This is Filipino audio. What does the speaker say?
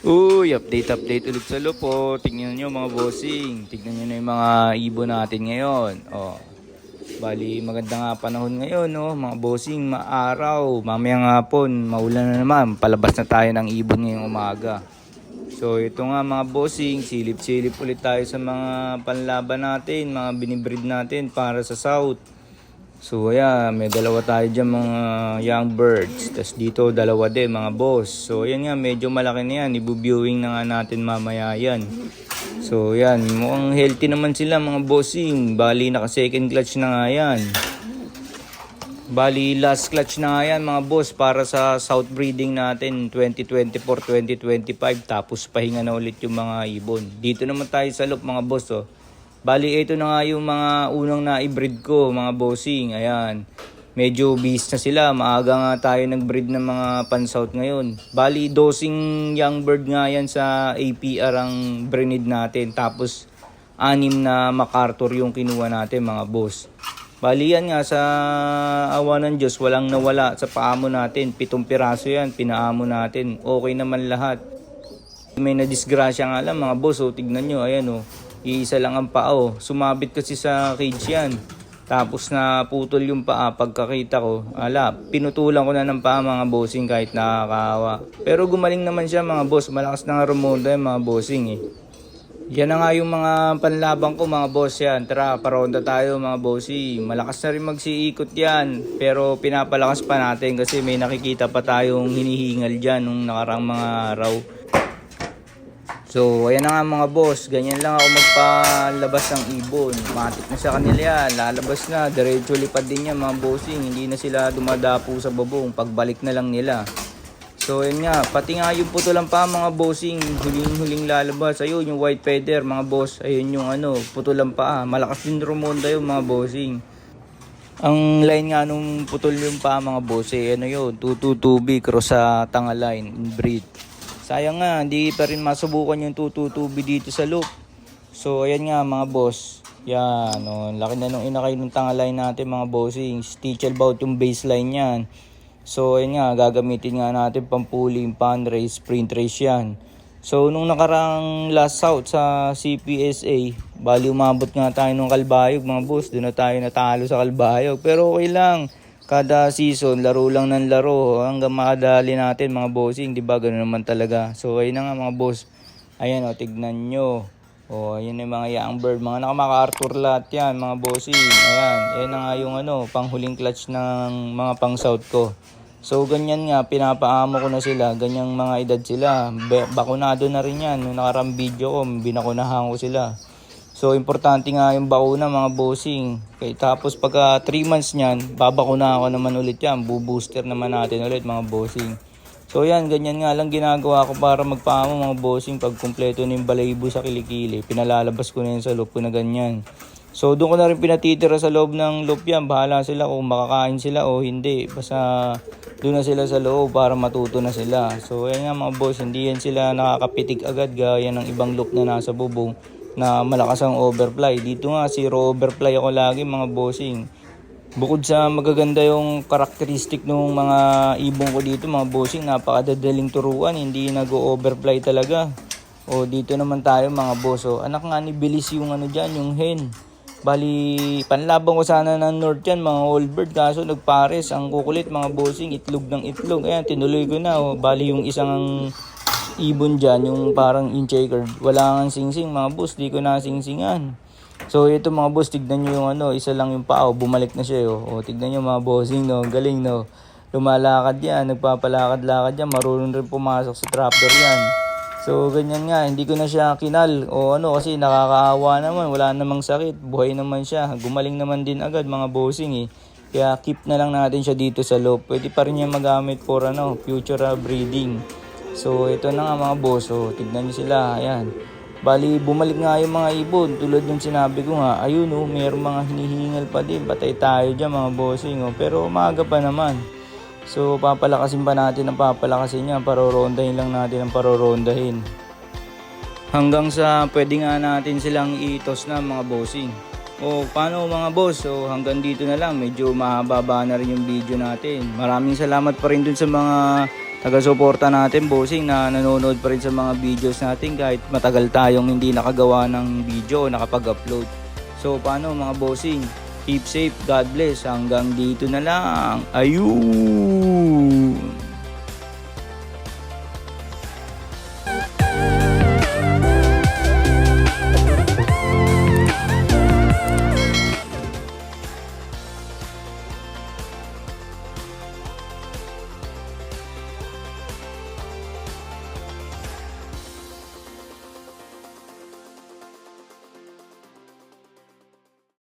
Uy, update ulit sa lupo. Tingnan nyo mga bossing. Tingnan nyo na yung mga ibon natin ngayon. Bali, maganda nga panahon ngayon, no? Mga bossing, maaraw. Mamayang hapon, maulan na naman. Palabas na tayo ng ibon ngayong umaga. So, ito nga mga bossing. Silip-silip ulit tayo sa mga panlaban natin. Mga binibreed natin para sa south. So ayan, may dalawa tayo dyan mga young birds. Tapos dito dalawa din mga boss. So ayan nga, medyo malaki na yan. Ibu-viewing na nga natin mamaya yan. So ayan, mukhang healthy naman sila mga bossing. Bali naka second clutch na nga yan. Bali last clutch na nga yan mga boss para sa south breeding natin 2024-2025. Tapos pahinga na ulit yung mga ibon. Dito naman tayo sa loop mga boss. Bali, ito na nga yung mga unang na-breed ko, mga bossing. Ayan, medyo beast na sila. Maaga nga tayo nag-breed ng mga pan-south ngayon. Bali, dosing young bird nga yan sa APR ang breed natin. Tapos, 6 na MacArthur yung kinuha natin, mga boss. Bali, yan nga, sa awa ng Diyos, walang nawala sa paamo natin. 7 piraso yan, pinaamo natin. Okay naman lahat. May na-disgrasya nga lang, mga boss. Tignan nyo, ayan iisa lang ang paa. Sumabit kasi sa cage yan. Tapos na putol yung paa pagkakita ko. Pinutulan ko na ng paa mga bossing kahit nakakaawa. Pero gumaling naman siya mga boss. Malakas na nga rumonda yung mga bossing Yan na nga yung mga panlaban ko mga boss yan. Tara, paronda tayo mga bossing. Malakas na rin magsiikot yan. Pero pinapalakas pa natin kasi may nakikita pa tayong hinihingal dyan nung nakarang mga araw. So, ayan na nga mga boss. Ganyan lang ako magpalabas ng ibon. Matik na sa kanila yan. Lalabas na. Diretso lipad din yan mga bossing. Hindi na sila dumadapo sa babong. Pagbalik na lang nila. So, ayan nga. Pati nga yung putulan pa mga bossing. Huling lalabas. Ayun, yung white feather mga boss. Ayun yung putulan pa. Malakas din rumonda yung mga bossing. Ang line nga nung putol yung pa mga boss. Ano yun? 222B cross sa tanga line. Breed. Sayang nga, hindi pa rin masubukan yung 222B dito sa loop. So, ayan nga mga boss. Yan, laki na nung inakay ng tangalay natin mga bossing. Stitch about yung baseline yan. So, ayan nga, gagamitin nga natin pampuling, pan race, sprint race yan. So, nung nakarang last out sa CPSA, bali umabot nga tayo ng Kalbayog mga boss. Doon na tayo natalo sa Kalbayog. Pero okay lang. Kada season, laro lang ng laro hanggang makadali natin mga bossing. Diba? Ganun naman talaga. So, ayun na nga mga boss. Ayan tignan nyo. Ayun yung mga young bird. Mga naka-MacArthur lahat yan mga bossing. Ayan na nga yung panghuling clutch ng mga pang-south ko. So, ganyan nga. Pinapaamo ko na sila. Ganyang mga edad sila. Bakunado na rin yan. Nung nakarang video ko, binakunahan ko sila. So, importante nga yung bakuna mga bossing. Tapos pagka 3 months niyan, babakuna ako naman ulit yan. Bubooster naman natin ulit mga bossing. So, yan. Ganyan nga lang ginagawa ko para magpaamo mga bossing. Pag kumpleto na yung balayibo sa kilikili, pinalalabas ko na yun sa loob ko na ganyan. So, doon ko na rin pinatitira sa loob ng loop yan. Bahala sila kung makakain sila o hindi. Basta doon na sila sa loob para matuto na sila. So, yan nga mga boss. Hindi yan sila nakakapitig agad gaya ng ibang loop na nasa bubong na malakas ang overfly. Dito nga zero overfly ako lagi mga bossing. Bukod sa magaganda yung karakteristik ng mga ibon ko dito mga bossing, napakadadaling turuan, hindi nag-overfly talaga. Dito naman tayo mga boss. Anak nga ni Bilis yung dyan, yung hen. Bali, panlaban ko sana ng North yan, mga old bird. Kaso nagpares, ang kukulit mga bossing, itlog ng itlog. Ayan, tinuloy ko na. Bali yung isang ibon dyan, yung parang in-checker. Wala nga singsing mga boss, di ko na singsingan. So ito mga boss, tignan nyo yung isa lang yung paa, bumalik na siya tignan nyo mga bossing galing lumalakad yan, nagpapalakad-lakad yan, marunong rin pumasok sa trapdoor yan. So ganyan nga, hindi ko na siya kinal kasi nakakaawa naman, wala namang sakit, buhay naman siya, gumaling naman din agad mga bossing Kaya keep na lang natin siya dito sa loob. Pwede pa rin niya magamit for future breeding. So ito na nga mga boss, tignan niyo sila, ayan. Bali bumalik nga yung mga ibon, tulad nung sinabi ko nga, ayun mayroong mga hinihingal pa din, patay tayo dyan mga bossing pero umaga pa naman. So papalakasin pa natin ang papalakasin niya, parorondahin lang natin ang parorondahin. Hanggang sa pwede nga natin silang itos na mga bossing. O paano mga boss? So hanggang dito na lang. Medyo mahaba na rin yung video natin. Maraming salamat pa rin dun sa mga taga-suporta natin, bossing, na nanonood pa rin sa mga videos natin kahit matagal tayong hindi nakagawa ng video o nakapag-upload. So paano mga bossing? Keep safe, God bless. Hanggang dito na lang. Ayun!